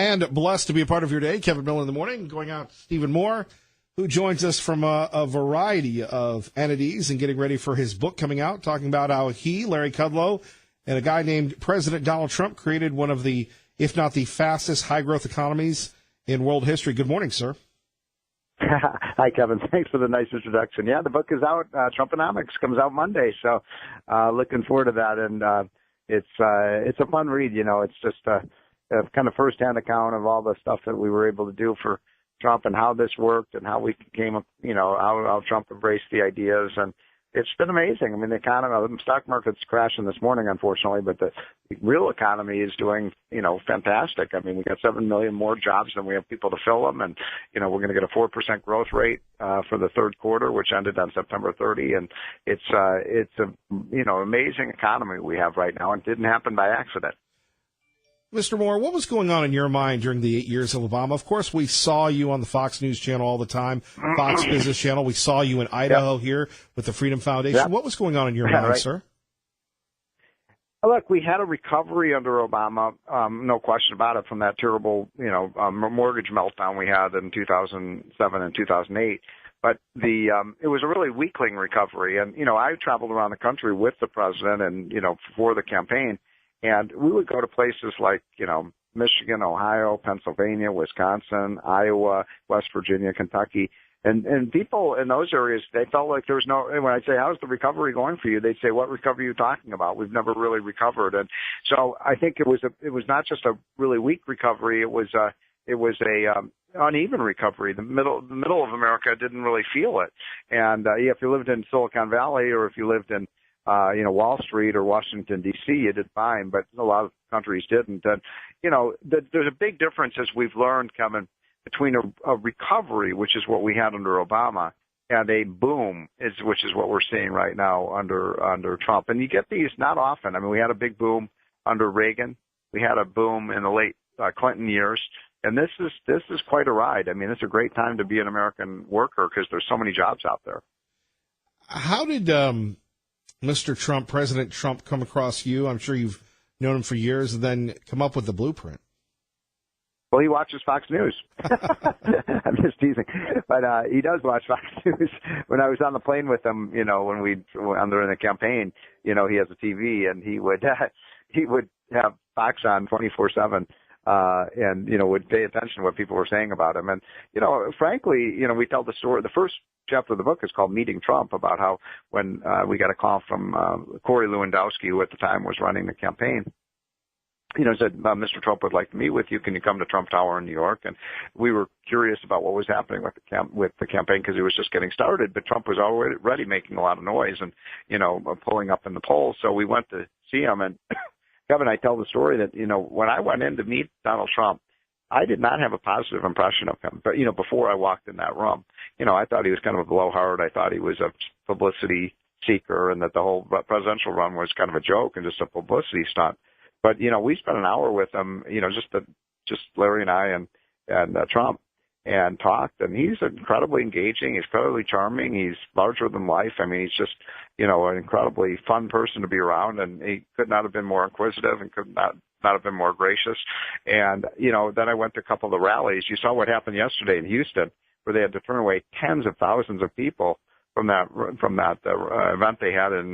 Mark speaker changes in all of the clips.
Speaker 1: And blessed to be a part of your day. Kevin Miller in the morning, going out to Stephen Moore, who joins us from a variety of entities and getting ready for his book coming out, talking about how he, Larry Kudlow, and a guy named President Donald Trump created one of the, if not the fastest high-growth economies in world history. Good morning, sir.
Speaker 2: Hi, Kevin. Thanks for the nice introduction. Yeah, the book is out. Trumponomics comes out Monday, so looking forward to that. And it's a fun read. You know, it's just a kind of firsthand account of all the stuff that we were able to do for Trump and how this worked and how we came up, you know, how Trump embraced the ideas. And it's been amazing. I mean, the economy, the stock market's crashing this morning, unfortunately, but the real economy is doing, you know, fantastic. I mean, we got 7 million more jobs than we have people to fill them. And, you know, we're going to get a 4% growth rate for the third quarter, which ended on September 30. And it's a, you know, amazing economy we have right now. And it didn't happen by accident.
Speaker 1: Mr. Moore, what was going on in your mind during the 8 years of Obama? Of course, we saw you on the Fox News channel all the time, Fox Business Channel. We saw you in Idaho here with the Freedom Foundation. What was going on in your mind, sir?
Speaker 2: Look, we had a recovery under Obama, no question about it, from that terrible, you know, mortgage meltdown we had in 2007 and 2008. But it was a really weakling recovery. And, you know, I traveled around the country with the president and, you know, for the campaign. And we would go to places like, you know, Michigan, Ohio, Pennsylvania, Wisconsin, Iowa, West Virginia, Kentucky. And people in those areas, they felt like there was no, and when I'd say, how's the recovery going for you? They'd say, what recovery are you talking about? We've never really recovered. And so I think it was not just a really weak recovery. It was a uneven recovery. The middle of America didn't really feel it. And, if you lived in Silicon Valley or if you lived in, you know, Wall Street or Washington, D.C., you did fine, but a lot of countries didn't. And, you know, there's a big difference, as we've learned, Kevin, between a recovery, which is what we had under Obama, and a boom, which is what we're seeing right now under Trump. And you get these not often. I mean, we had a big boom under Reagan. We had a boom in the late Clinton years. And this is quite a ride. I mean, it's a great time to be an American worker because there's so many jobs out there.
Speaker 1: How did Mr. Trump, President Trump, come across you? I'm sure you've known him for years, and then come up with the blueprint.
Speaker 2: Well, he watches Fox News. I'm just teasing, but he does watch Fox News. When I was on the plane with him, you know, during the campaign, you know, he has a TV, and he would have Fox on 24/7. And, you know, would pay attention to what people were saying about him. And, you know, frankly, you know, we tell the story. The first chapter of the book is called Meeting Trump, about how when we got a call from Corey Lewandowski, who at the time was running the campaign, you know, said, Mr. Trump would like to meet with you. Can you come to Trump Tower in New York? And we were curious about what was happening with the campaign because it was just getting started. But Trump was already making a lot of noise and, you know, pulling up in the polls. So we went to see him. And Kevin, I tell the story that, you know, when I went in to meet Donald Trump, I did not have a positive impression of him. But, you know, before I walked in that room, you know, I thought he was kind of a blowhard. I thought he was a publicity seeker and that the whole presidential run was kind of a joke and just a publicity stunt. But, you know, we spent an hour with him, you know, just Larry and I and Trump, and talked. And he's incredibly engaging. He's incredibly charming. He's larger than life. I mean, he's just, you know, an incredibly fun person to be around. And he could not have been more inquisitive and could not have been more gracious. And, you know, then I went to a couple of the rallies. You saw what happened yesterday in Houston, where they had to turn away tens of thousands of people from that event they had in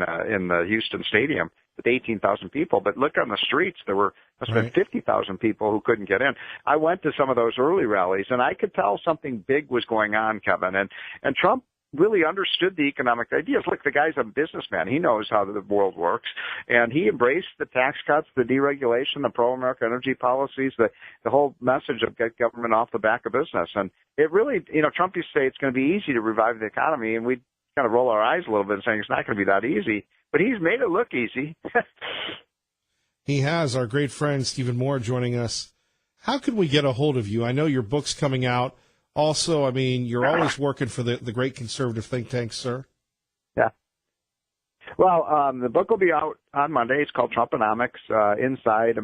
Speaker 2: the Houston Stadium with 18,000 people. But look on the streets, there must have been 50,000 people who couldn't get in. I went to some of those early rallies, and I could tell something big was going on, Kevin. And Trump really understood the economic ideas. Look, the guy's a businessman. He knows how the world works. And he embraced the tax cuts, the deregulation, the pro-America energy policies, the whole message of get government off the back of business. And it really, you know, Trump used to say it's going to be easy to revive the economy, and we kind of roll our eyes a little bit saying it's not going to be that easy. But he's made it look easy.
Speaker 1: He has. Our great friend Stephen Moore joining us. How can we get a hold of you? I know your book's coming out. Also, I mean, you're always working for the great conservative think tank, sir.
Speaker 2: Yeah. Well, the book will be out on Monday. It's called Trumponomics, Inside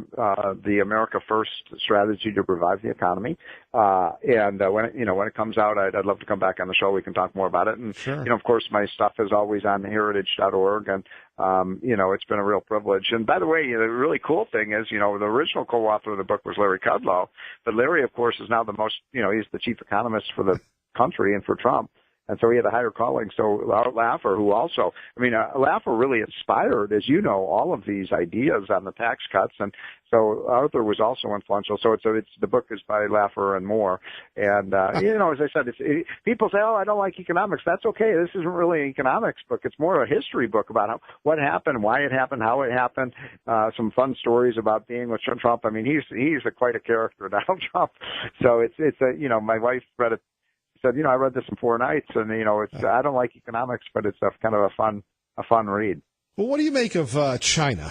Speaker 2: the America First Strategy to Revive the Economy. When it comes out, I'd love to come back on the show. We can talk more about it. And,
Speaker 1: Sure.
Speaker 2: of course, my stuff is always on heritage.org. And, it's been a real privilege. And by the way, the really cool thing is, the original co-author of the book was Larry Kudlow. But Larry, of course, is now he's the chief economist for the country and for Trump. And so he had a higher calling. So Art Laffer, Laffer really inspired, as you know, all of these ideas on the tax cuts. And so Arthur was also influential. So the book is by Laffer and Moore. And, as I said, people say, oh, I don't like economics. That's okay. This isn't really an economics book. It's more a history book about what happened, why it happened, how it happened, some fun stories about being with Trump. I mean, he's quite a character, Donald Trump. So my wife read it. Said, I read this in 4 nights, and I don't like economics, but it's kind of a fun read.
Speaker 1: Well, what do you make of China?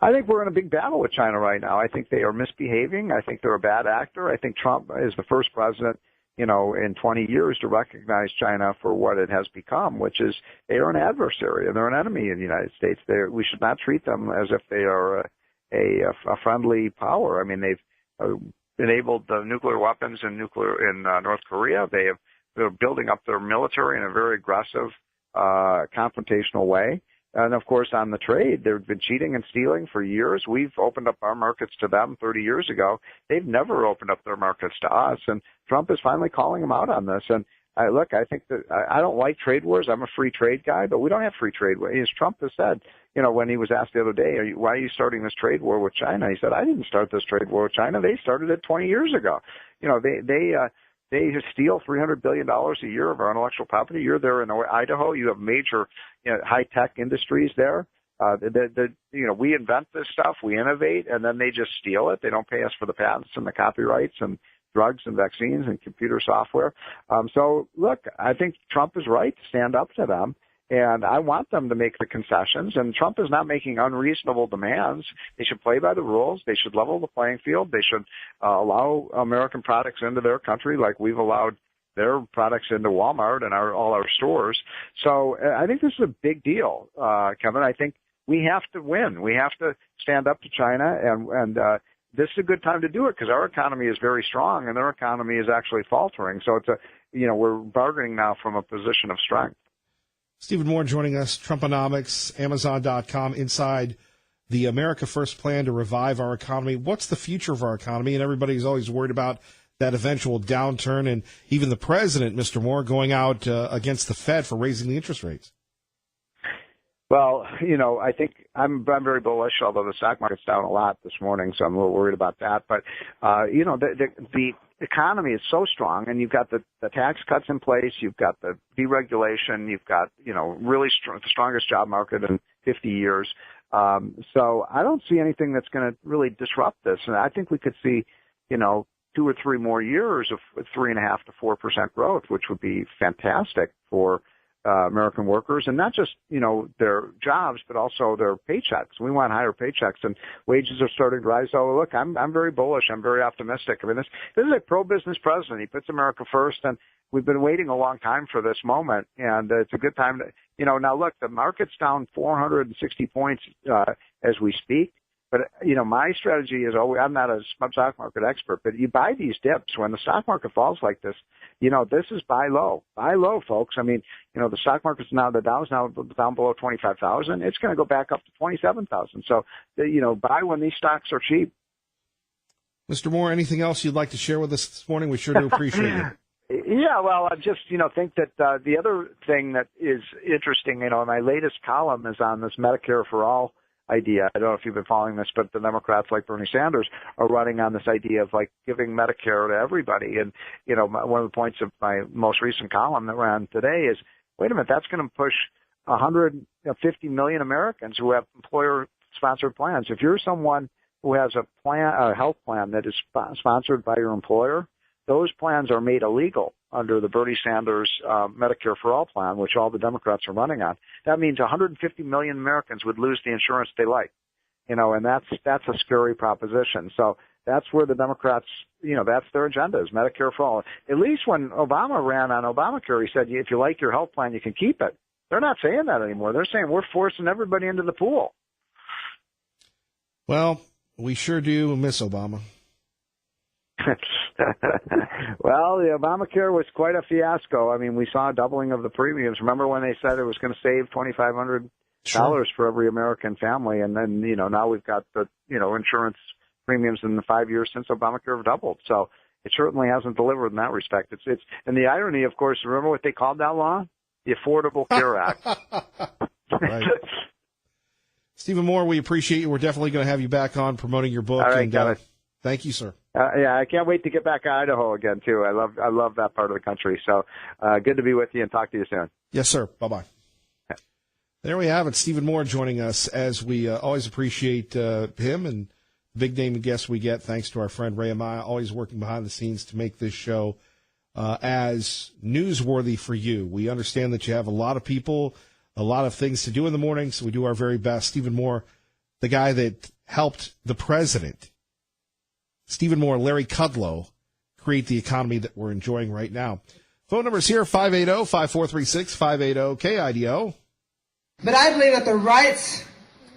Speaker 2: I think we're in a big battle with China right now. I think they are misbehaving. I think they're a bad actor. I think Trump is the first president, in 20 years to recognize China for what it has become, which is they are an adversary and they're an enemy in the United States. We should not treat them as if they are a friendly power. I mean, they've enabled the nuclear weapons in North Korea. They're building up their military in a very aggressive, confrontational way. And of course, on the trade, they've been cheating and stealing for years. We've opened up our markets to them 30 years ago. They've never opened up their markets to us. And Trump is finally calling them out on this. And I think that I don't like trade wars. I'm a free trade guy, but we don't have free trade. As Trump has said, when he was asked the other day, why are you starting this trade war with China? He said, I didn't start this trade war with China. They started it 20 years ago. They steal $300 billion a year of our intellectual property. You're there in Idaho. You have major high-tech industries there. We invent this stuff, we innovate, and then they just steal it. They don't pay us for the patents and the copyrights and drugs and vaccines and computer software. So, look, I think Trump is right to stand up to them, and I want them to make the concessions. And Trump is not making unreasonable demands. They should play by the rules. They should level the playing field. They should allow American products into their country like we've allowed their products into Walmart and all our stores. So I think this is a big deal, Kevin. I think we have to win. We have to stand up to China, and this is a good time to do it because our economy is very strong and their economy is actually faltering. So we're bargaining now from a position of strength.
Speaker 1: Stephen Moore joining us, Trumponomics, Amazon.com, inside the America First plan to revive our economy. What's the future of our economy? And everybody's always worried about that eventual downturn, and even the president, Mr. Moore, going out against the Fed for raising the interest rates.
Speaker 2: Well, I think I'm very bullish, although the stock market's down a lot this morning, so I'm a little worried about that. But, the economy is so strong, and you've got the tax cuts in place, you've got the deregulation, you've got, really the strongest job market in 50 years. So I don't see anything that's going to really disrupt this. And I think we could see, 2 or 3 more years of 3.5% to 4% growth, which would be fantastic for American workers, and not just, their jobs, but also their paychecks. We want higher paychecks, and wages are starting to rise. So look, I'm very bullish. I'm very optimistic. I mean, this is a pro-business president. He puts America first, and we've been waiting a long time for this moment, and it's a good time to, now look, the market's down 460 points as we speak. But, my strategy is always, I'm not a stock market expert, but you buy these dips when the stock market falls like this. This is buy low. Buy low, folks. I mean, the stock market's now, the Dow's now down below 25,000. It's going to go back up to 27,000. So, buy when these stocks are cheap.
Speaker 1: Mr. Moore, anything else you'd like to share with us this morning? We sure do appreciate it.
Speaker 2: Yeah, well, I just, think that the other thing that is interesting, my latest column is on this Medicare for All idea. I don't know if you've been following this, but the Democrats like Bernie Sanders are running on this idea of like giving Medicare to everybody. And, one of the points of my most recent column that ran today is, wait a minute, that's going to push 150 million Americans who have employer-sponsored plans. If you're someone who has a health plan that is sponsored by your employer, those plans are made illegal under the Bernie Sanders Medicare for All plan, which all the Democrats are running on. That means 150 million Americans would lose the insurance they like, and that's a scary proposition. So that's where the Democrats, that's their agenda is Medicare for All. At least when Obama ran on Obamacare, he said, if you like your health plan, you can keep it. They're not saying that anymore. They're saying we're forcing everybody into the pool.
Speaker 1: Well, we sure do miss Obama.
Speaker 2: Well, the Obamacare was quite a fiasco. I mean, we saw a doubling of the premiums. Remember when they said it was going to save $2,500 for every American family, and then now we've got the insurance premiums in the 5 years since Obamacare have doubled. So it certainly hasn't delivered in that respect. It's and the irony, of course. Remember what they called that law? The Affordable Care Act.
Speaker 1: Right. Stephen Moore, we appreciate you. We're definitely going to have you back on promoting your book.
Speaker 2: All right, got it.
Speaker 1: Thank you, sir.
Speaker 2: Yeah, I can't wait to get back to Idaho again too. I love that part of the country. So good to be with you, and talk to you soon.
Speaker 1: Yes, sir. Bye-bye. Okay. There we have it. Stephen Moore joining us, as we always appreciate him and the big name guests we get. Thanks to our friend Ray Amaya, always working behind the scenes to make this show as newsworthy for you. We understand that you have a lot of people, a lot of things to do in the morning, so we do our very best. Stephen Moore, the guy that helped the president, Stephen Moore, Larry Kudlow, create the economy that we're enjoying right now. Phone numbers here, 580-5436, 580-KIDO.
Speaker 3: But I believe that the rights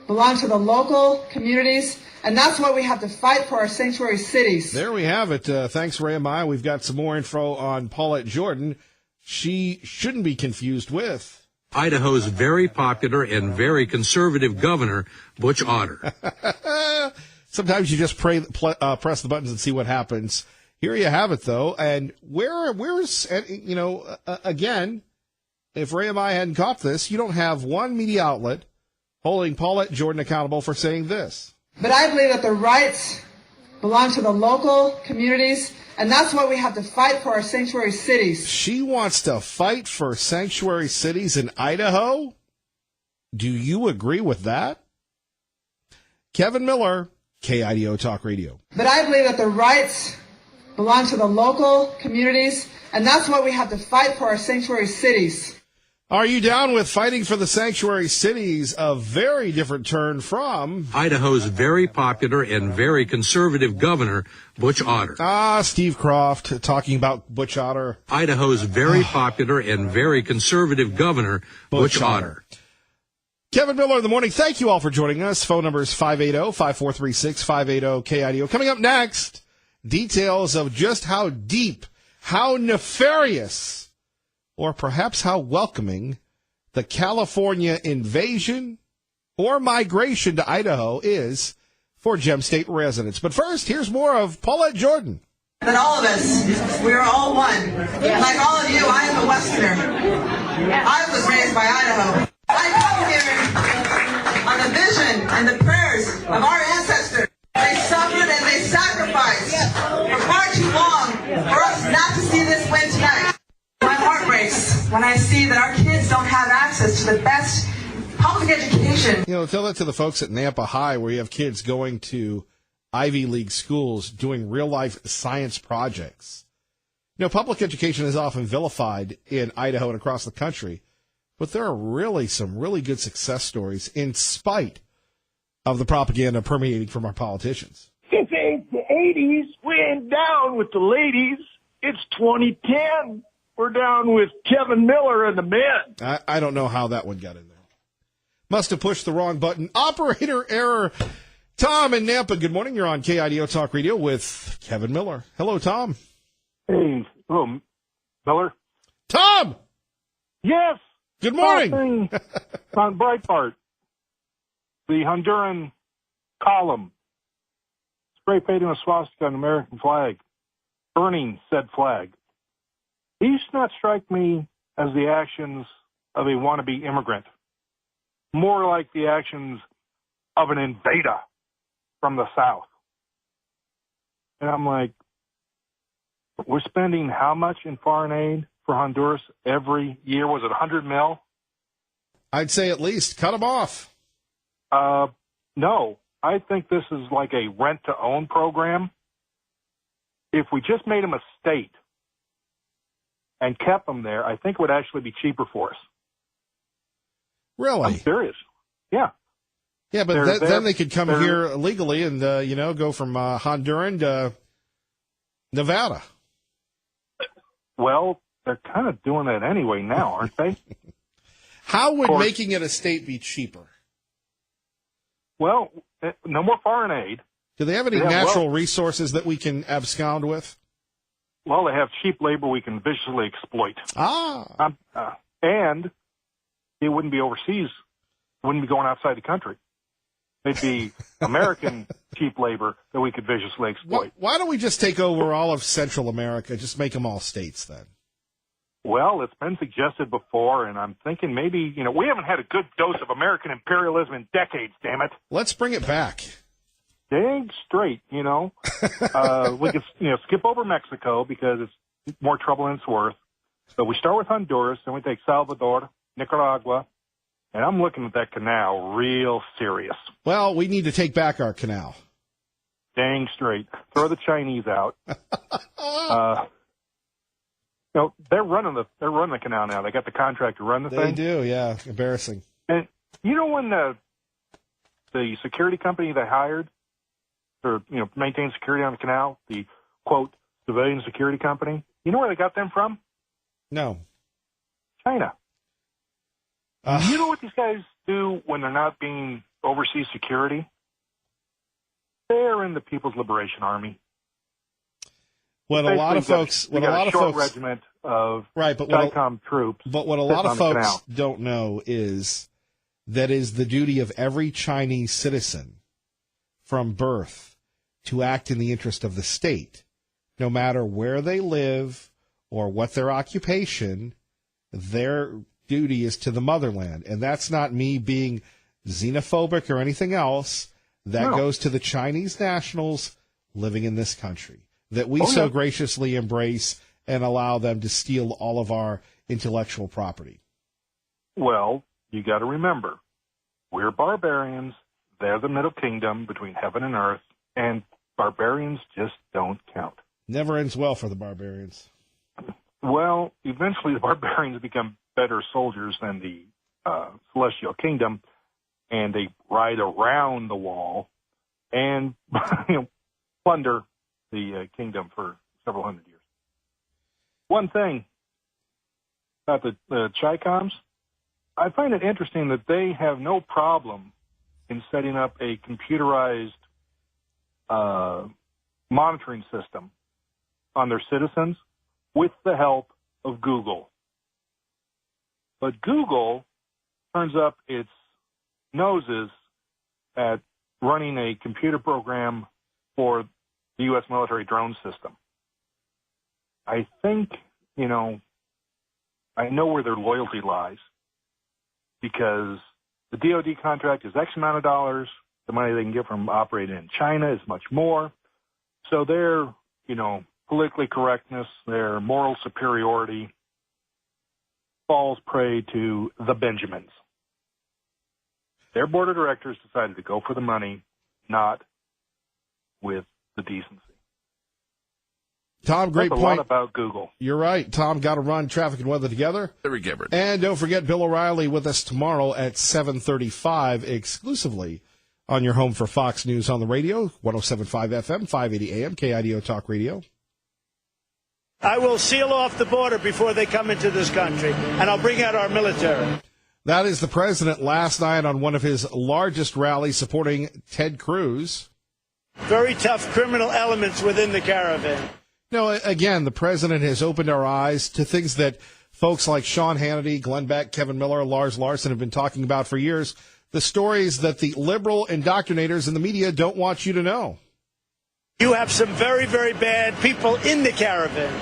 Speaker 3: belong to the local communities, and that's why we have to fight for our sanctuary cities.
Speaker 1: There we have it. Thanks, Ray Amaya. We've got some more info on Paulette Jordan. She shouldn't be confused with
Speaker 4: Idaho's very popular and very conservative governor, Butch Otter.
Speaker 1: Sometimes you just press the buttons and see what happens. Here you have it, though. And where's again, if Ray and I hadn't caught this, you don't have one media outlet holding Paulette Jordan accountable for saying this.
Speaker 3: But I believe that the rights belong to the local communities, and that's why we have to fight for our sanctuary cities.
Speaker 1: She wants to fight for sanctuary cities in Idaho? Do you agree with that? Kevin Miller, KIDO Talk Radio.
Speaker 3: But I believe that the rights belong to the local communities, and that's why we have to fight for our sanctuary cities.
Speaker 1: Are you down with fighting for the sanctuary cities? A very different turn from
Speaker 4: Idaho's very popular and very conservative governor, Butch Otter.
Speaker 1: Steve Croft talking about Butch Otter.
Speaker 4: Idaho's very popular and very conservative governor, Butch Otter.
Speaker 1: Kevin Miller in the morning. Thank you all for joining us. Phone number is 580-5436, 580-KIDO. Coming up next, details of just how deep, how nefarious, or perhaps how welcoming the California invasion or migration to Idaho is for Gem State residents. But first, here's more of Paulette Jordan.
Speaker 5: That all of us, we are all one. Like all of you, I am a Westerner. I was raised by Idaho. I come here on the vision and the prayers of our ancestors. They suffered and they sacrificed for far too long for us not to see this win tonight. My heart breaks when I see that our kids don't have access to the best public education.
Speaker 1: You know, tell that to the folks at Nampa High, where you have kids going to Ivy League schools doing real-life science projects. You know, public education is often vilified in Idaho and across the country, but there are really some really good success stories in spite of the propaganda permeating from our politicians.
Speaker 6: Since the 80s, we ain't down with the ladies. It's 2010. We're down with Kevin Miller and the men.
Speaker 1: I don't know how that one got in there. Must have pushed the wrong button. Operator error. Tom in Nampa, good morning. You're on KIDO Talk Radio with Kevin Miller. Hello, Tom.
Speaker 6: Hey, hello, Miller.
Speaker 1: Tom!
Speaker 6: Yes.
Speaker 1: Good morning.
Speaker 6: On Breitbart, the Honduran column, spray painting a swastika on the American flag, burning said flag. These do not strike me as the actions of a wannabe immigrant, more like the actions of an invader from the South. And I'm like, we're spending how much in foreign aid for Honduras every year? Was it 100 mil?
Speaker 1: I'd say at least. Cut them off.
Speaker 6: No. I think this is like a rent-to-own program. If we just made them a state and kept them there, I think it would actually be cheaper for us.
Speaker 1: Really?
Speaker 6: I'm serious. Yeah.
Speaker 1: Yeah, but then they could come here illegally and, go from Honduran to Nevada.
Speaker 6: Well, they're kind of doing that anyway now, aren't they?
Speaker 1: How would
Speaker 6: course.
Speaker 1: making it a state be cheaper?
Speaker 6: Well, no more foreign aid.
Speaker 1: Do they have any
Speaker 6: Yeah,
Speaker 1: natural resources that we can abscond with?
Speaker 6: Well, they have cheap labor we can viciously exploit. And it wouldn't be overseas. It wouldn't be going outside the country. It'd be American cheap labor that we could viciously exploit.
Speaker 1: Why don't we just take over all of Central America? Just make them all states then.
Speaker 6: Well, it's been suggested before, and I'm thinking maybe, we haven't had a good dose of American imperialism in decades, damn it.
Speaker 1: Let's bring it back.
Speaker 6: Dang straight, we could, skip over Mexico because it's more trouble than it's worth. So we start with Honduras, then we take Salvador, Nicaragua, and I'm looking at that canal real serious.
Speaker 1: Well, we need to take back our canal.
Speaker 6: Dang straight. Throw the Chinese out. They're running the canal now. They got the contract to run the thing.
Speaker 1: They do, yeah. Embarrassing.
Speaker 6: And when the security company they hired to maintain security on the canal, the quote civilian security company, you know where they got them from?
Speaker 1: No.
Speaker 6: China. You know what these guys do when they're not being overseas security? They're in the People's Liberation Army.
Speaker 1: What a lot of folks,
Speaker 6: regiment of DICOM troops.
Speaker 1: But what a lot of folks don't know is that is the duty of every Chinese citizen from birth to act in the interest of the state, no matter where they live or what their occupation. Their duty is to the motherland, and that's not me being xenophobic or anything else. That goes to the Chinese nationals living in this country that we so graciously embrace and allow them to steal all of our intellectual property.
Speaker 6: Well, you got to remember, we're barbarians. They're the Middle Kingdom between heaven and earth, and barbarians just don't count.
Speaker 1: Never ends well for the barbarians.
Speaker 6: Well, eventually the barbarians become better soldiers than the Celestial Kingdom, and they ride around the wall and plunder the kingdom for several hundred years. One thing about the Chi-Coms, I find it interesting that they have no problem in setting up a computerized monitoring system on their citizens with the help of Google. But Google turns up its noses at running a computer program for the U.S. military drone system. I think, I know where their loyalty lies because the DoD contract is X amount of dollars. The money they can get from operating in China is much more. So their, politically correctness, their moral superiority falls prey to the Benjamins. Their board of directors decided to go for the money, not with the decency.
Speaker 1: Tom, great
Speaker 6: point.
Speaker 1: point.
Speaker 6: A lot about Google.
Speaker 1: You're right. Tom, got to run traffic and weather together.
Speaker 7: Larry Gibbard.
Speaker 1: And don't forget Bill O'Reilly with us tomorrow at 7:35 exclusively on your home for Fox News on the radio, 107.5 FM, 580 AM, KIDO Talk Radio.
Speaker 8: I will seal off the border before they come into this country, and I'll bring out our military.
Speaker 1: That is the president last night on one of his largest rallies supporting Ted Cruz.
Speaker 8: Very tough criminal elements within the caravan.
Speaker 1: No, again, the president has opened our eyes to things that folks like Sean Hannity, Glenn Beck, Kevin Miller, Lars Larson have been talking about for years. The stories that the liberal indoctrinators in the media don't want you to know.
Speaker 8: You have some very, very bad people in the caravan.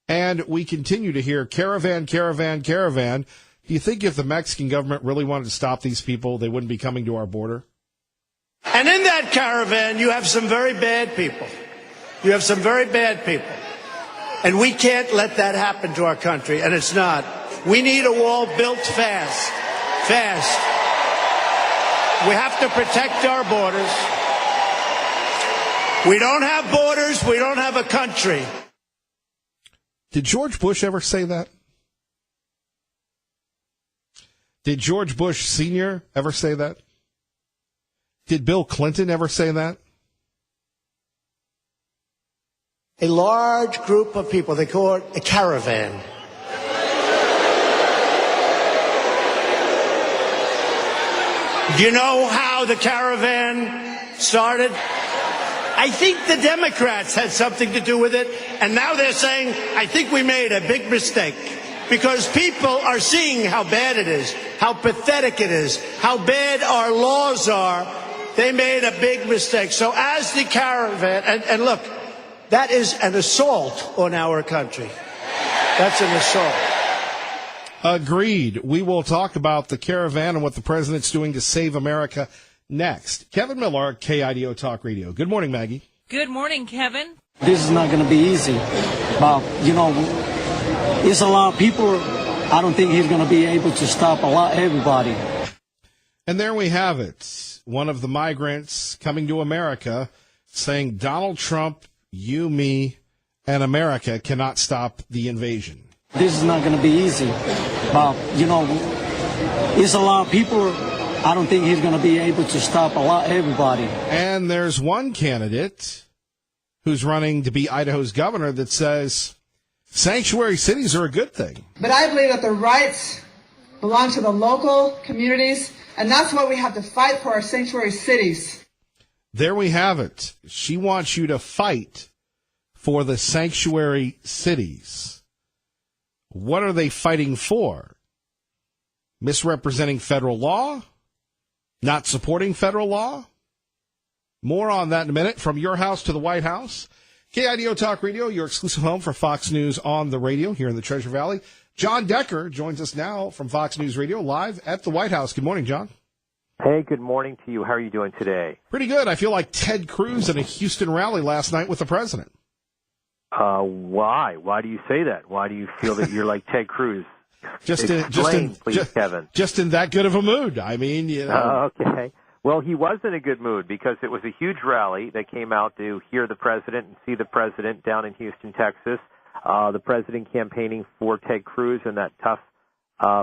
Speaker 1: And we continue to hear caravan, caravan, caravan. Do you think if the Mexican government really wanted to stop these people, they wouldn't be coming to our border?
Speaker 8: And in that caravan, you have some very bad people. You have some very bad people. And we can't let that happen to our country, and it's not. We need a wall built fast. Fast. We have to protect our borders. We don't have borders. We don't have a country.
Speaker 1: Did George Bush ever say that? Did George Bush Sr. ever say that? Did Bill Clinton ever say that?
Speaker 8: A large group of people, they call it a caravan. Do you know how the caravan started? I think the Democrats had something to do with it, and now they're saying, I think we made a big mistake. Because people are seeing how bad it is, how pathetic it is, how bad our laws are. They made a big mistake. So as the caravan, and look, that is an assault on our country. That's an assault.
Speaker 1: Agreed. We will talk about the caravan and what the president's doing to save America next. Kevin Miller, KIDO Talk Radio. Good morning, Maggie.
Speaker 7: Good morning, Kevin.
Speaker 9: This is not going to be easy. But, it's a lot of people. I don't think he's going to be able to stop everybody.
Speaker 1: And there we have it. One of the migrants coming to America saying Donald Trump, you, me, and America cannot stop the invasion.
Speaker 9: This is not going to be easy. But, it's a lot of people. I don't think he's going to be able to stop everybody.
Speaker 1: And there's one candidate who's running to be Idaho's governor that says sanctuary cities are a good thing.
Speaker 3: But I believe that the rights belong to the local communities, and that's why we have to fight for our sanctuary cities.
Speaker 1: There we have it. She wants you to fight for the sanctuary cities. What are they fighting for? Misrepresenting federal law? Not supporting federal law? More on that in a minute. From your house to the White House. KIDO Talk Radio, your exclusive home for Fox News on the radio here in the Treasure Valley. John Decker joins us now from Fox News Radio live at the White House. Good morning, John.
Speaker 10: Hey, good morning to you. How are you doing today?
Speaker 1: Pretty good. I feel like Ted Cruz at a Houston rally last night with the president.
Speaker 10: Why? Why do you say that? Why do you feel that you're like Ted Cruz? Kevin.
Speaker 1: Just in that good of a mood. I mean,
Speaker 10: Okay. Well, he was in a good mood because it was a huge rally that came out to hear the president and see the president down in Houston, Texas. The president campaigning for Ted Cruz in that tough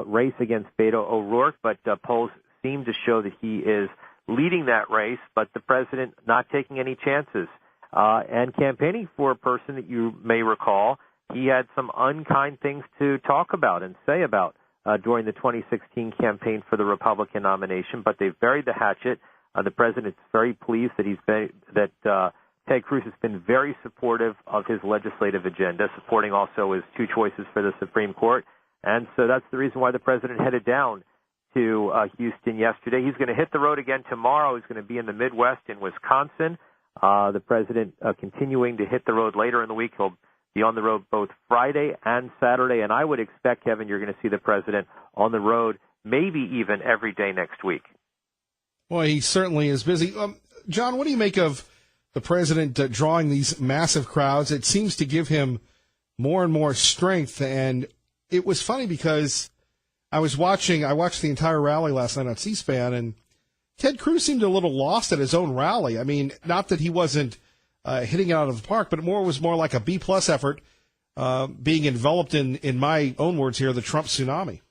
Speaker 10: race against Beto O'Rourke, but polls seem to show that he is leading that race, but the president not taking any chances. And campaigning for a person that you may recall, he had some unkind things to talk about and say about during the 2016 campaign for the Republican nomination, but they've buried the hatchet. The president's very pleased that Ted Cruz has been very supportive of his legislative agenda, supporting also his two choices for the Supreme Court. And so that's the reason why the president headed down to Houston yesterday. He's going to hit the road again tomorrow. He's going to be in the Midwest in Wisconsin. The president continuing to hit the road later in the week. He'll be on the road both Friday and Saturday, and I would expect, Kevin, you're going to see the president on the road maybe even every day next week.
Speaker 1: Well, he certainly is busy. John, what do you make of the president drawing these massive crowds? It seems to give him more and more strength, and it was funny because I watched the entire rally last night on C-SPAN, and Ted Cruz seemed a little lost at his own rally. I mean, not that he wasn't hitting it out of the park, but it was more like a B-plus effort, being enveloped in my own words here, the Trump tsunami.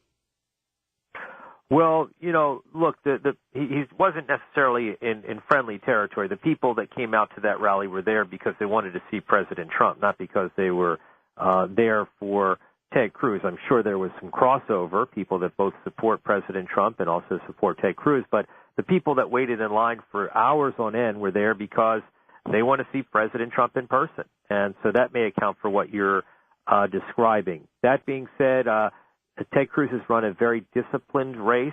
Speaker 10: Well, look, he wasn't necessarily in friendly territory. The people that came out to that rally were there because they wanted to see President Trump, not because they were there for Ted Cruz. I'm sure there was some crossover, people that both support President Trump and also support Ted Cruz, but the people that waited in line for hours on end were there because they want to see President Trump in person. And so that may account for what you're describing. That being said, Ted Cruz has run a very disciplined race,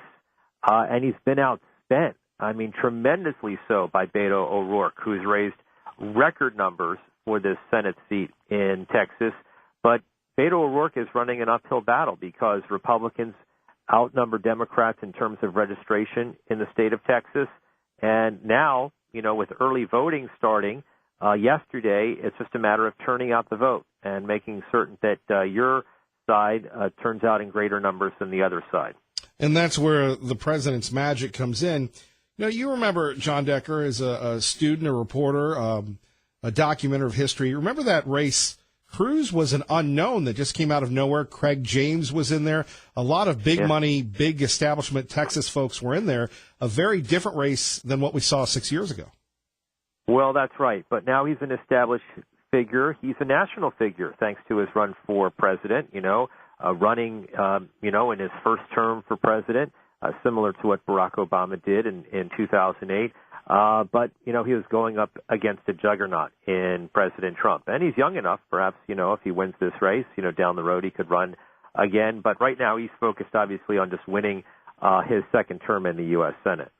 Speaker 10: and he's been outspent. I mean, tremendously so by Beto O'Rourke, who's raised record numbers for this Senate seat in Texas. But Beto O'Rourke is running an uphill battle because Republicans outnumber Democrats in terms of registration in the state of Texas. And now, with early voting starting yesterday, it's just a matter of turning out the vote and making certain that your side turns out in greater numbers than the other side.
Speaker 1: And that's where the president's magic comes in. You remember John Decker as a student, a reporter, a documenter of history. Remember that race? Cruz was an unknown that just came out of nowhere. Craig James was in there. A lot of big money, big establishment Texas folks were in there. A very different race than what we saw 6 years ago.
Speaker 10: Well, that's right. But now he's an established figure. He's a national figure, thanks to his run for president, running, in his first term for president. similar to what Barack Obama did in 2008. But, he was going up against a juggernaut in President Trump. And he's young enough, perhaps, if he wins this race, down the road he could run again. But right now he's focused, obviously, on just winning his second term in the U.S. Senate.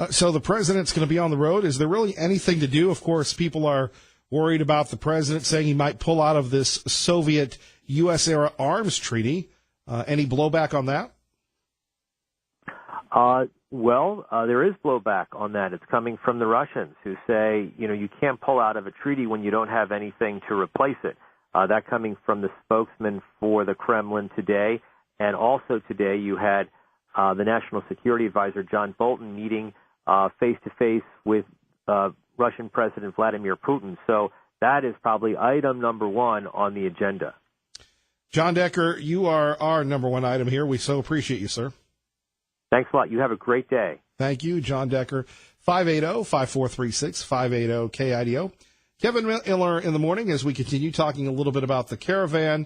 Speaker 1: So the president's going to be on the road. Is there really anything to do? Of course, people are worried about the president saying he might pull out of this Soviet U.S.-era arms treaty. Any blowback on that?
Speaker 10: There is blowback on that. It's coming from the Russians who say, you can't pull out of a treaty when you don't have anything to replace it. That coming from the spokesman for the Kremlin today. And also today you had the National Security Advisor, John Bolton, meeting face-to-face with Russian President Vladimir Putin. So that is probably item number one on the agenda.
Speaker 1: John Decker, you are our number one item here. We so appreciate you, sir.
Speaker 10: Thanks a lot. You have a great day.
Speaker 1: Thank you, John Decker. 580-5436, 580-KIDO. Kevin Miller in the morning as we continue talking a little bit about the caravan.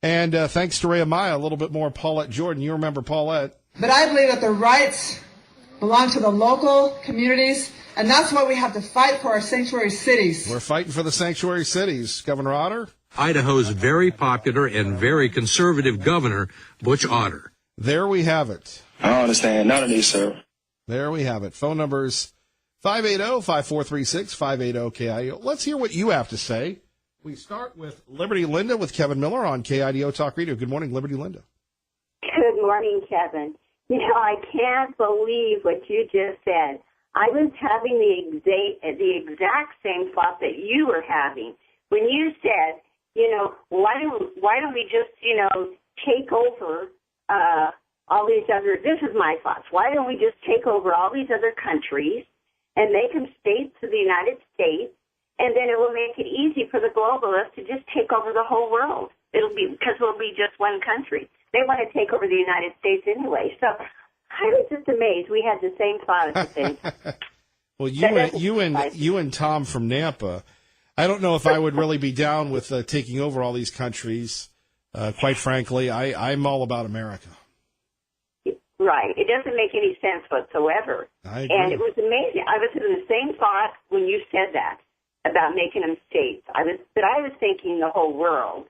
Speaker 1: And thanks to Ray Amaya, a little bit more Paulette Jordan. You remember Paulette.
Speaker 3: But I believe that the rights belong to the local communities, and that's why we have to fight for our sanctuary cities.
Speaker 1: We're fighting for the sanctuary cities. Governor Otter?
Speaker 4: Idaho's very popular and very conservative governor, Butch Otter.
Speaker 1: There we have it.
Speaker 7: I don't understand none of these, sir.
Speaker 1: There we have it. Phone numbers 580-5436, 580-KIDO. Let's hear what you have to say. We start with Liberty Linda with Kevin Miller on KIDO Talk Radio. Good morning, Liberty Linda.
Speaker 11: Good morning, Kevin. I can't believe what you just said. I was having the exact same thought that you were having when you said, why don't we just, take over all these other, this is my thoughts, why don't we just take over all these other countries and make them states of the United States, and then it will make it easy for the globalists to just take over the whole world. Because we'll be just one country. They want to take over the United States anyway. So I was just amazed. We had the same thought at the same time.
Speaker 1: Well, you and Tom from Nampa, I don't know if I would really be down with taking over all these countries. Quite frankly, I'm all about America.
Speaker 11: Right. It doesn't make any sense whatsoever.
Speaker 1: I agree.
Speaker 11: And it was amazing. I was having the same thought when you said that about making them states. I was thinking the whole world.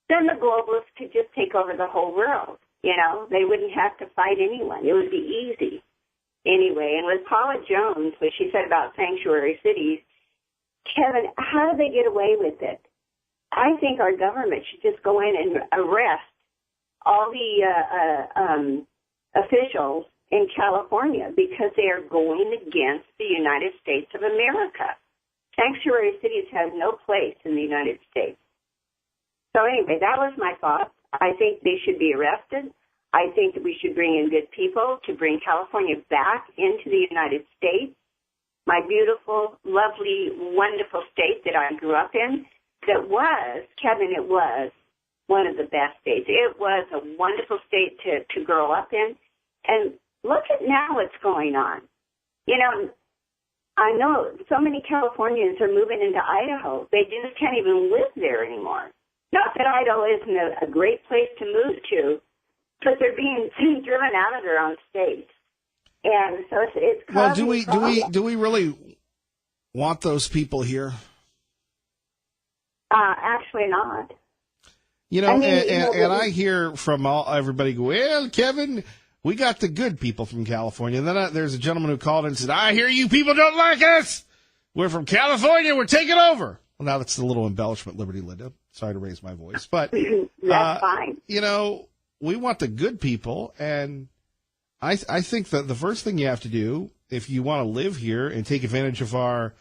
Speaker 11: Then the globalists could just take over the whole world. They wouldn't have to fight anyone. It would be easy. Anyway, and with Paula Jones, what she said about sanctuary cities, Kevin, how do they get away with it? I think our government should just go in and arrest all the officials in California because they are going against the United States of America. Sanctuary cities have no place in the United States. So anyway, that was my thought. I think they should be arrested. I think that we should bring in good people to bring California back into the United States, my beautiful, lovely, wonderful state that I grew up in. That was, Kevin, it was one of the best states. It was a wonderful state to grow up in. And look at now what's going on. I know so many Californians are moving into Idaho. They just can't even live there anymore. Not that Idaho isn't a great place to move to, but they're being driven out of their own states. And so it's causing
Speaker 1: do we really want those people here?
Speaker 11: Actually not.
Speaker 1: And I hear from everybody go, well, Kevin, we got the good people from California. And then there's a gentleman who called in and said, I hear you people don't like us. We're from California. We're taking over. Well, now that's a little embellishment, Liberty Linda. Sorry to raise my voice. But,
Speaker 11: that's fine.
Speaker 1: We want the good people. And I think that the first thing you have to do, if you want to live here and take advantage of our,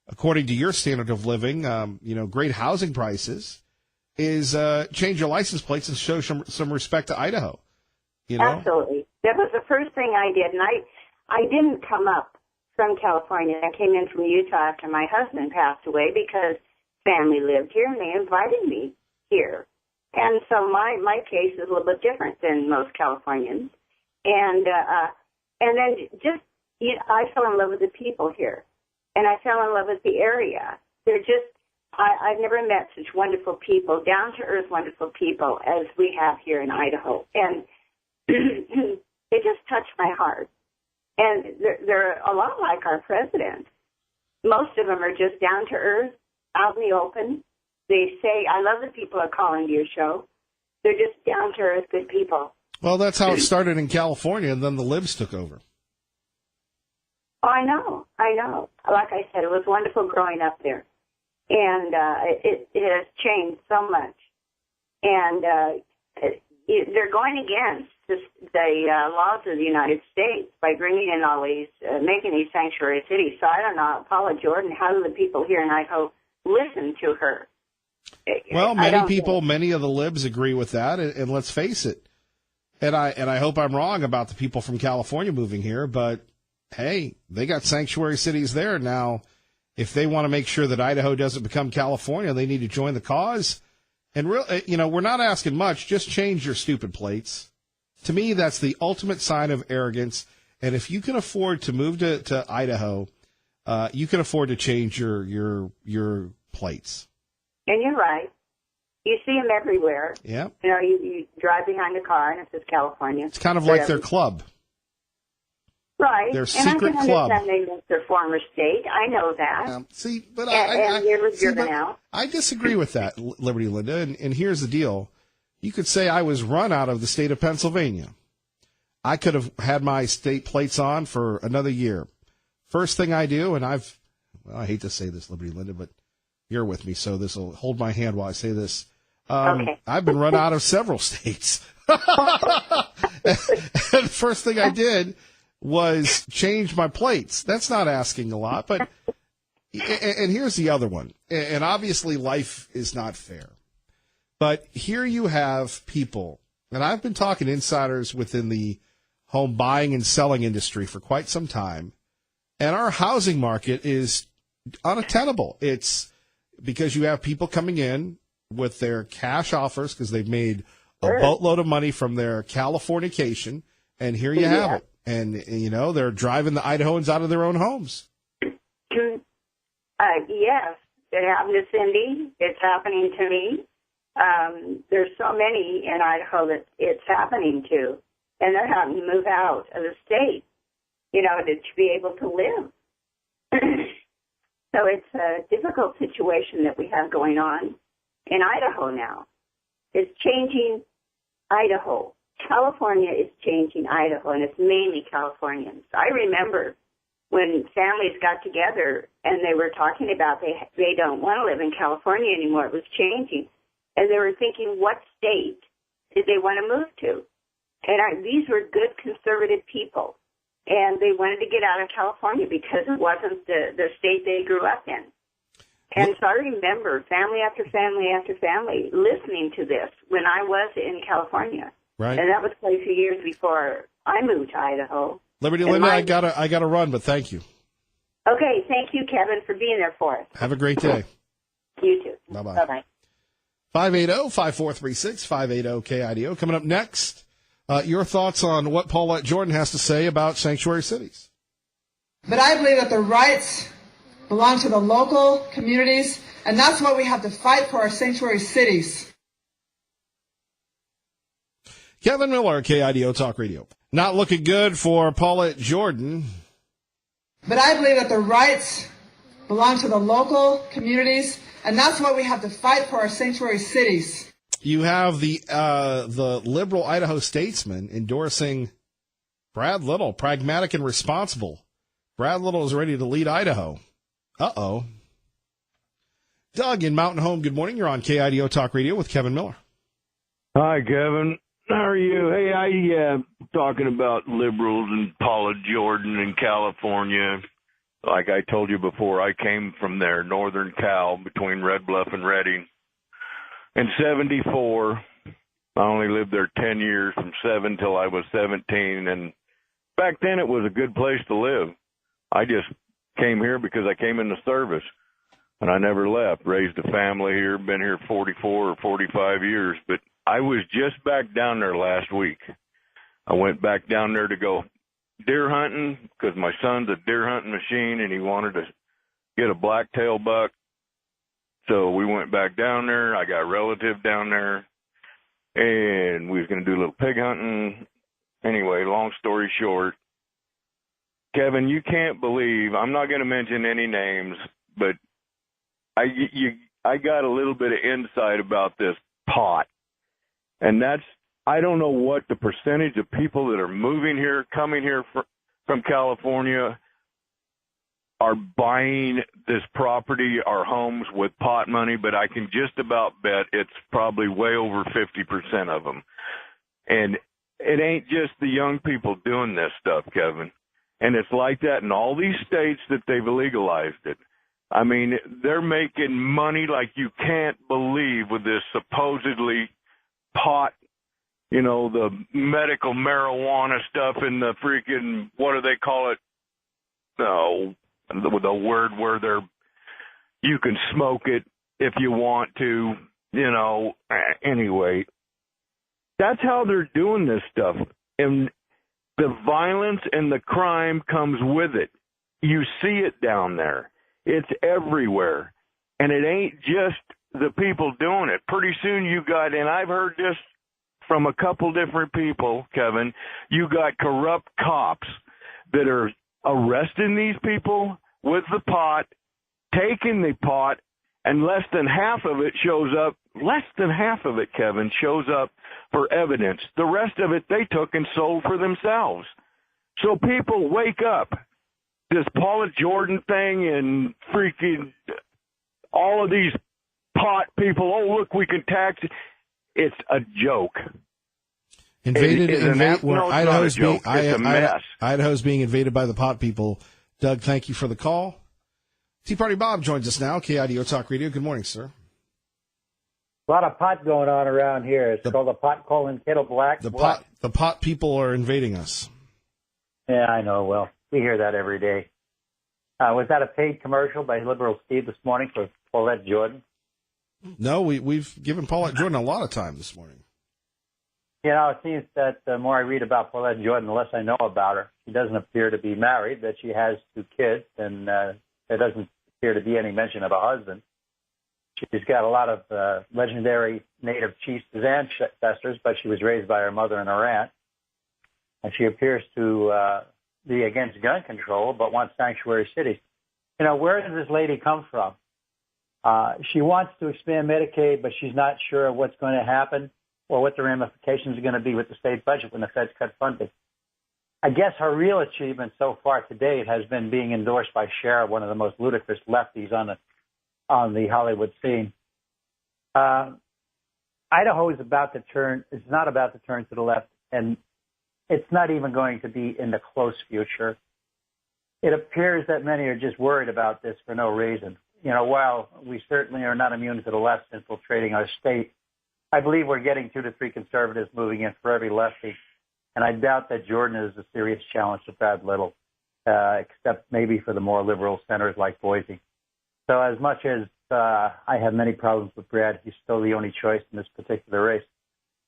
Speaker 1: according to your standard of living, great housing prices, is change your license plates and show some respect to Idaho.
Speaker 11: Absolutely. That was the first thing I did. And I didn't come up from California. I came in from Utah after my husband passed away because family lived here and they invited me here. And so my case is a little bit different than most Californians. And then I fell in love with the people here. And I fell in love with the area. They're just, I've never met such wonderful people, down-to-earth wonderful people as we have here in Idaho. And It just touched my heart. And they're a lot like our president. Most of them are just down to earth, out in the open. They say, I love that people are calling to your show. They're just down to earth, good people.
Speaker 1: Well, that's how it started in California, and then the libs took over.
Speaker 11: Oh, I know. Like I said, it was wonderful growing up there. And it has changed so much. And they're going against the laws of the United States by bringing in all these, making these sanctuary cities. So I don't know, Paula Jordan, how do the people here in Idaho listen to her?
Speaker 1: Well, many of the libs agree with that, and let's face it. And I hope I'm wrong about the people from California moving here, but hey, they got sanctuary cities there now. If they want to make sure that Idaho doesn't become California, they need to join the cause. And we're not asking much. Just change your stupid plates. To me, that's the ultimate sign of arrogance. And if you can afford to move to Idaho, you can afford to change your plates.
Speaker 11: And you're right. You see them everywhere.
Speaker 1: Yeah.
Speaker 11: You drive behind a car and it says California.
Speaker 1: It's kind of like their club.
Speaker 11: Right.
Speaker 1: Their secret club.
Speaker 11: And I can understand they miss their former state. I know that.
Speaker 1: But I disagree with that, Liberty Linda. And here's the deal. You could say I was run out of the state of Pennsylvania. I could have had my state plates on for another year. First thing I do, and I hate to say this, Liberty Linda, but you're with me, so this will hold my hand while I say this.
Speaker 11: Okay.
Speaker 1: I've been run out of several states. And the first thing I did was change my plates. That's not asking a lot, but and here's the other one. And obviously life is not fair. But here you have people, and I've been talking to insiders within the home buying and selling industry for quite some time, and our housing market is unattainable. It's because you have people coming in with their cash offers because they've made a boatload of money from their Californication, and here you have it. And, they're driving the Idahoans out of their own homes.
Speaker 11: Yes, it happened to Cindy. It's happening to me. There's so many in Idaho that it's happening to, and they're having to move out of the state, to be able to live. So it's a difficult situation that we have going on in Idaho now. It's changing Idaho. California is changing Idaho, and it's mainly Californians. I remember when families got together and they were talking about they don't want to live in California anymore. It was changing. And they were thinking, what state did they want to move to? And these were good conservative people. And they wanted to get out of California because it wasn't the state they grew up in. And so I remember family after family after family listening to this when I was in California.
Speaker 1: Right.
Speaker 11: And that was quite a few years before I moved to Idaho.
Speaker 1: Liberty Linda, I gotta run, but thank you.
Speaker 11: Okay, thank you, Kevin, for being there for us.
Speaker 1: Have a great day.
Speaker 11: You too.
Speaker 1: Bye-bye.
Speaker 11: Bye-bye.
Speaker 1: 580-5436, 580-KIDO. Coming up next, your thoughts on what Paulette Jordan has to say about sanctuary cities.
Speaker 3: But I believe that the rights belong to the local communities, and that's why we have to fight for our sanctuary cities.
Speaker 1: Kevin Miller, KIDO Talk Radio. Not looking good for Paulette Jordan.
Speaker 3: But I believe that the rights belong to the local communities, and that's why we have to fight for our sanctuary cities.
Speaker 1: You have the liberal Idaho statesman endorsing Brad Little, pragmatic and responsible. Brad Little is ready to lead Idaho. Uh-oh. Doug in Mountain Home, good morning. You're on KIDO Talk Radio with Kevin Miller.
Speaker 12: Hi, Kevin. How are you? Hey, talking about liberals and Paula Jordan in California. Like I told you before, I came from there, northern Cal, between Red Bluff and Redding. In 74, I only lived there 10 years, from 7 till I was 17. And back then it was a good place to live. I just came here because I came in the service. And I never left. Raised a family here, been here 44 or 45 years. But I was just back down there last week. I went back down there to go deer hunting because my son's a deer hunting machine and he wanted to get a blacktail buck. So we went back down there. I got a relative down there, and we was going to do a little pig hunting. anyway, long story short, Kevin, you can't believe, I'm not going to mention any names, but I got a little bit of insight about this pot. And I don't know what the percentage of people that are moving here, coming here from California, are buying this property, our homes, with pot money, but I can just about bet it's probably way over 50% of them. And it ain't just the young people doing this stuff, Kevin. And it's like that in all these states that they've legalized it. I mean, they're making money like you can't believe with this supposedly pot, you know, the medical marijuana stuff and the freaking, what do they call it? No, the word where you can smoke it if you want to, you know. Anyway, that's how they're doing this stuff. And the violence and the crime comes with it. You see it down there. It's everywhere. And it ain't just the people doing it. Pretty soon you got, and I've heard this from a couple different people, Kevin, you got corrupt cops that are arresting these people with the pot, taking the pot, and less than half of it, Kevin, shows up for evidence. The rest of it they took and sold for themselves. So people wake up. This Paula Jordan thing and freaking all of these pot people, oh, look, we can tax it. It's a joke.
Speaker 1: Idaho's being invaded by the pot people. Doug, thank you for the call. Tea Party Bob joins us now, KIDO Talk Radio. Good morning, sir.
Speaker 13: A lot of pot going on around here. It's called the pot calling kettle black.
Speaker 1: The pot people are invading us.
Speaker 13: Yeah, I know. Well, we hear that every day. Was that a paid commercial by Liberal Steve this morning for Paulette Jordan?
Speaker 1: No, we've given Paulette Jordan a lot of time this morning.
Speaker 13: You know, it seems that the more I read about Paulette Jordan, the less I know about her. She doesn't appear to be married, that she has 2 kids, and there doesn't appear to be any mention of a husband. She's got a lot of legendary native chiefs as ancestors, but she was raised by her mother and her aunt. And she appears to be against gun control, but wants sanctuary cities. You know, where does this lady come from? She wants to expand Medicaid, but she's not sure what's going to happen or what the ramifications are going to be with the state budget when the feds cut funding. I guess her real achievement so far to date has been being endorsed by Cher, one of the most ludicrous lefties on the Hollywood scene. Idaho is about to turn. It's not about to turn to the left, and it's not even going to be in the close future. It appears that many are just worried about this for no reason. You know, while we certainly are not immune to the left infiltrating our state, I believe we're getting 2 to 3 conservatives moving in for every lefty. And I doubt that Jordan is a serious challenge to Brad Little, except maybe for the more liberal centers like Boise. So as much as I have many problems with Brad, he's still the only choice in this particular race.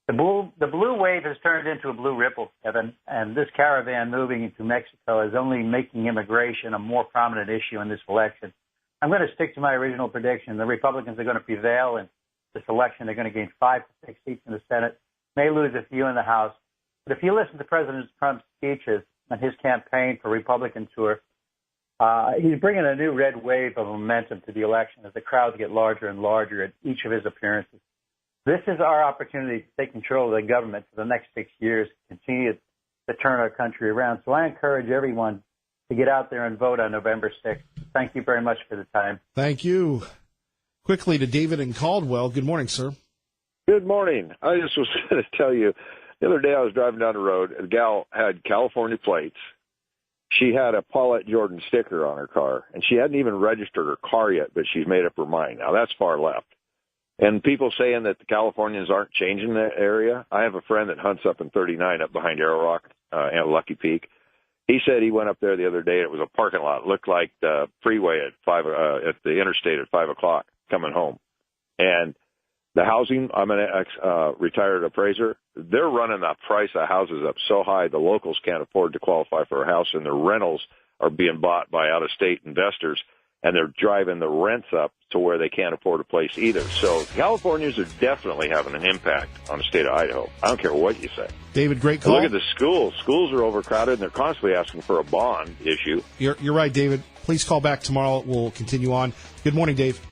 Speaker 13: The blue wave has turned into a blue ripple, Kevin, and this caravan moving into Mexico is only making immigration a more prominent issue in this election. I'm going to stick to my original prediction. The Republicans are going to prevail in this election. They're going to gain 5 to 6 seats in the Senate, may lose a few in the House. But if you listen to President Trump's speeches and his campaign for Republican tour, he's bringing a new red wave of momentum to the election as the crowds get larger and larger at each of his appearances. This is our opportunity to take control of the government for the next 6 years, continue to turn our country around. So I encourage everyone to get out there and vote on November 6th. Thank you very much for the time.
Speaker 1: Thank you. Quickly to David in Caldwell. Good morning, sir.
Speaker 14: Good morning. I just was going to tell you, the other day I was driving down the road, and a gal had California plates. She had a Paulette Jordan sticker on her car, and she hadn't even registered her car yet, but she's made up her mind. Now, that's far left. And people saying that the Californians aren't changing that area. I have a friend that hunts up in 39 up behind Arrow Rock and Lucky Peak. He said he went up there the other day, and it was a parking lot. It looked like the freeway at the interstate at 5 o'clock coming home. And the housing, I'm an retired appraiser, they're running the price of houses up so high the locals can't afford to qualify for a house, and their rentals are being bought by out-of-state investors. and they're driving the rents up to where they can't afford a place either. So Californians are definitely having an impact on the state of Idaho. I don't care what you say.
Speaker 1: David, great call.
Speaker 14: Look at the schools. Schools are overcrowded, and they're constantly asking for a bond issue.
Speaker 1: You're right, David. Please call back tomorrow. We'll continue on. Good morning, Dave.